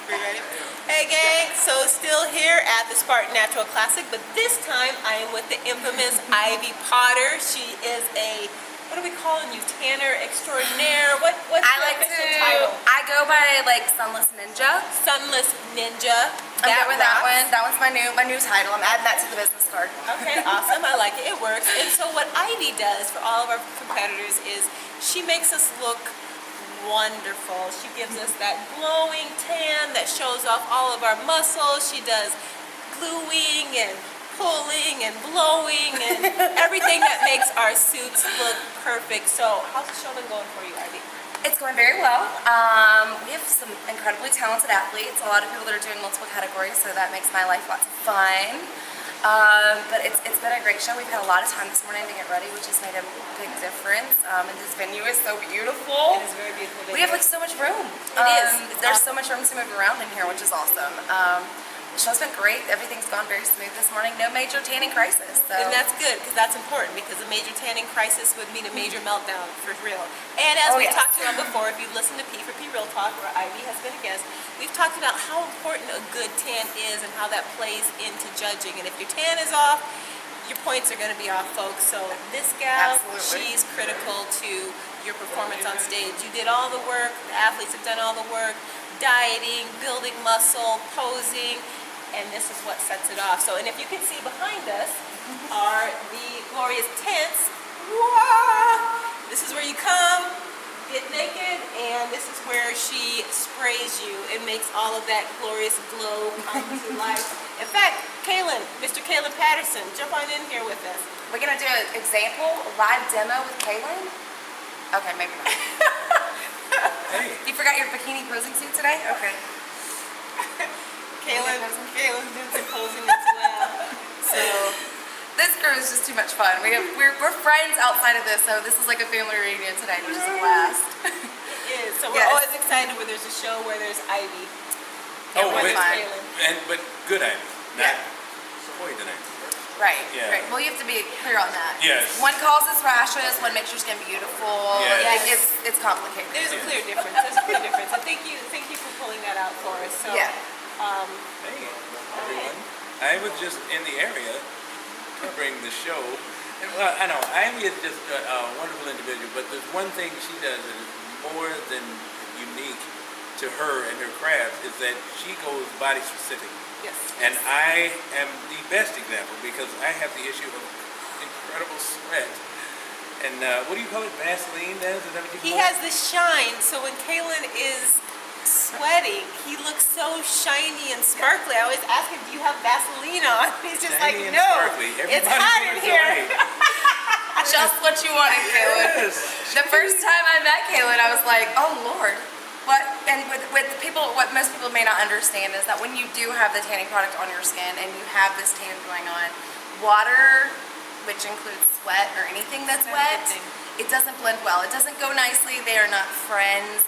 We ready? Hey gang, so still here at the Spartan Natural Classic, but this time I am with the infamous Ivy Potter. She is a, what are we calling you, tanner extraordinaire? What's your official title? I go by like Sunless Ninja. Sunless Ninja. I'm good with that one. That one's my new title. I'm adding that to the business card. Okay, awesome. I like it. It works. And so what Ivy does for all of our competitors is she makes us look wonderful. She gives us that glowing tan that shows off all of our muscles. She does gluing and pulling and blowing and everything that makes our suits look perfect. So how's the show been going for you, Ivy? It's going very well. We have some incredibly talented athletes, a lot of people that are doing multiple categories, so that makes my life lots of fun. But it's been a great show. We've had a lot of time this morning to get ready, which has made a big difference. And this venue is so beautiful. It is very beautiful. We have like so much room. It is. There's so much room to move around in here, which is awesome. The show's been great. Everything's gone very smooth this morning. No major tanning crisis. So. And that's good, because that's important, because a major tanning crisis would mean a major meltdown, for real. And as we talked about before, if you've listened to P4P Real Talk, where Ivy has been a guest, we've talked about how important a good tan is and how that plays into judging. And if your tan is off, your points are going to be off, folks. So this gal, she's critical to your performance on stage. You did all the work, the athletes have done all the work, dieting, building muscle, posing, and this is what sets it off. So, and if you can see behind us are the glorious tents. Whoa! This is where you come, get naked, and this is where she sprays you and makes all of that glorious glow come to life. In fact, Kaylin, Mr. Kaylin Patterson, jump on in here with us. We're gonna do an example, a live demo with Kaylin? Okay, maybe not. Hey. You forgot your bikini posing suit today? Okay. Kaylin did some posing as well. So this crew is just too much fun. We're friends outside of this, so this is like a family reunion today, which is a blast. It is. So we're always excited when there's a show where there's Ivy. Oh, but good Ivy. Not poison Ivy. Right. Yeah. Right. Well, you have to be clear on that. Yes. One causes rashes, one makes your skin beautiful. Yes. It's complicated. There's a clear difference. There's a clear difference. And thank you for pulling that out for us. So Yeah. Hey, everyone. I was just in the area covering the show. And, well, I know, Ivy is just a wonderful individual, but there's one thing she does that is more than unique to her and her craft is that she goes body specific. Yes. And I am the best example because I have the issue of incredible sweat. And what do you call it? Vaseline? Is that what you call it? He has the shine, so when Kaylin is sweating, he looks so shiny and sparkly. I always ask him, do you have Vaseline on? He's just Shiny like, and no, sparkly. it's Everybody hot in feels here. right. Just what you wanted, Kaylin. Yes. The first time I met Kaylin, I was like, oh Lord. What? And with people, what most people may not understand is that when you do have the tanning product on your skin and you have this tan going on, water, which includes sweat or anything that's wet, it doesn't blend well. It doesn't go nicely. They are not friends.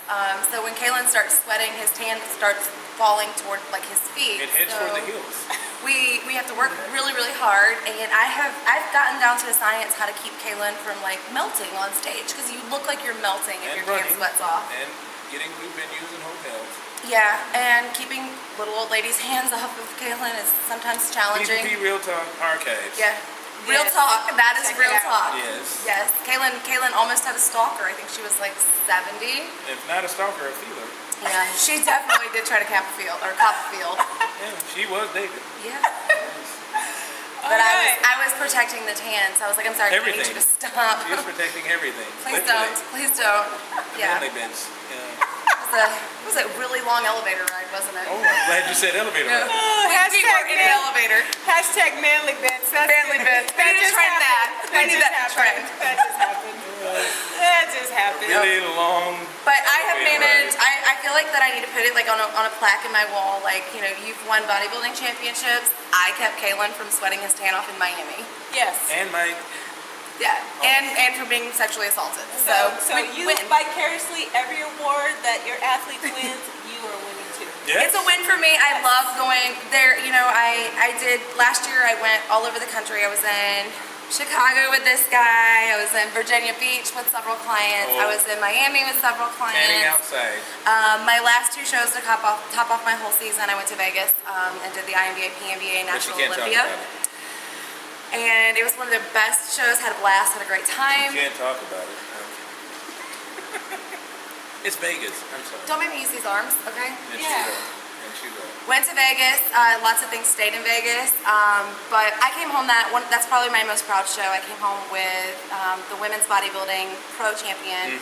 So when Kaylin starts sweating, his tan starts falling toward like his feet. It heads toward the heels. We have to work really, really hard, and I've gotten down to a science how to keep Kaylin from like melting on stage, because you look like you're melting if your tan sweats off. And getting new venues and hotels. Yeah, and keeping little old ladies' hands off of Kaylin is sometimes challenging. P4P Real Talk Archives. Yeah, real talk. That is real talk. Yes. Yes. Kaylin almost had a stalker. I think she was like 70. If not a stalker, a feeler. Yeah, she definitely did try to cop a field. Yeah, she was David. Yeah. But I was protecting the tan, so I was like, I'm sorry, I need you to stop. She is protecting everything. Please don't. Please don't. Yeah. Family bins. Yeah. It was a really long elevator ride, wasn't it? Oh, I'm glad you said elevator. No. Ride. We were in an elevator. Hashtag manly bits. Manly bits. We need to trend that. We need that trend. That just happened. That just happened. Really long. But I have managed. I feel like that I need to put it like on a plaque in my wall. Like, you know, you've won bodybuilding championships. I kept Kaylin from sweating his tan off in Miami. Yes. And my. Yeah, and for being sexually assaulted. So you win. vicariously, every award that your athlete wins, you are winning too. Yes. It's a win for me. I love going there. You know, I did last year. I went all over the country. I was in Chicago with this guy. I was in Virginia Beach with several clients. I was in Miami with several clients. Tanning outside. My last 2 shows to top off my whole season, I went to Vegas and did the INBA, PBNA, But you National can't talk Olympia. about it. And it was one of the best shows. Had a blast. Had a great time. You can't talk about it. It's Vegas. I'm sorry. Don't make me use these arms, okay? And Yeah. And she will. Went to Vegas. Lots of things stayed in Vegas. But I came home that's probably my most proud show. I came home with the women's bodybuilding pro champion,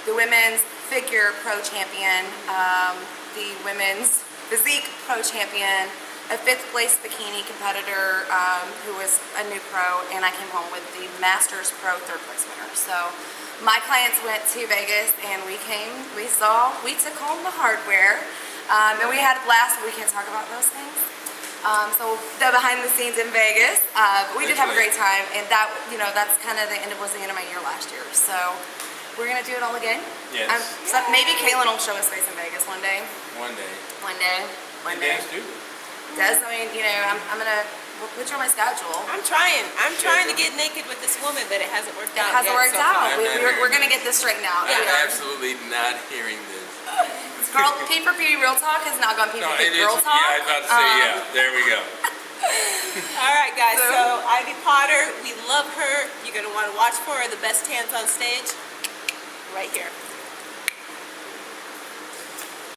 the women's figure pro champion, the women's physique pro champion, a 5th place bikini competitor who was a new pro, and I came home with the Masters Pro 3rd place winner. So my clients went to Vegas and we took home the hardware. And we had a blast, but we can't talk about those things. So the behind the scenes in Vegas, but we did have a great time, and that's kind of was the end of my year last year. So we're gonna do it all again. Yes. So maybe Kaylin will show us face in Vegas one day. One day. One day. One And day. dance too. Des, I'm gonna put you on my schedule. I'm trying to get naked with this woman, but it hasn't worked It out. hasn't yet worked so out. far. We're gonna get this straightened out. I'm absolutely not hearing this. Girl, P for P Real Talk has now gone P for P Girl Talk. Yeah, I was about to say, yeah. There we go. All right, guys. So Ivy Potter, we love her. You're gonna want to watch for her. The best tans on stage, right here.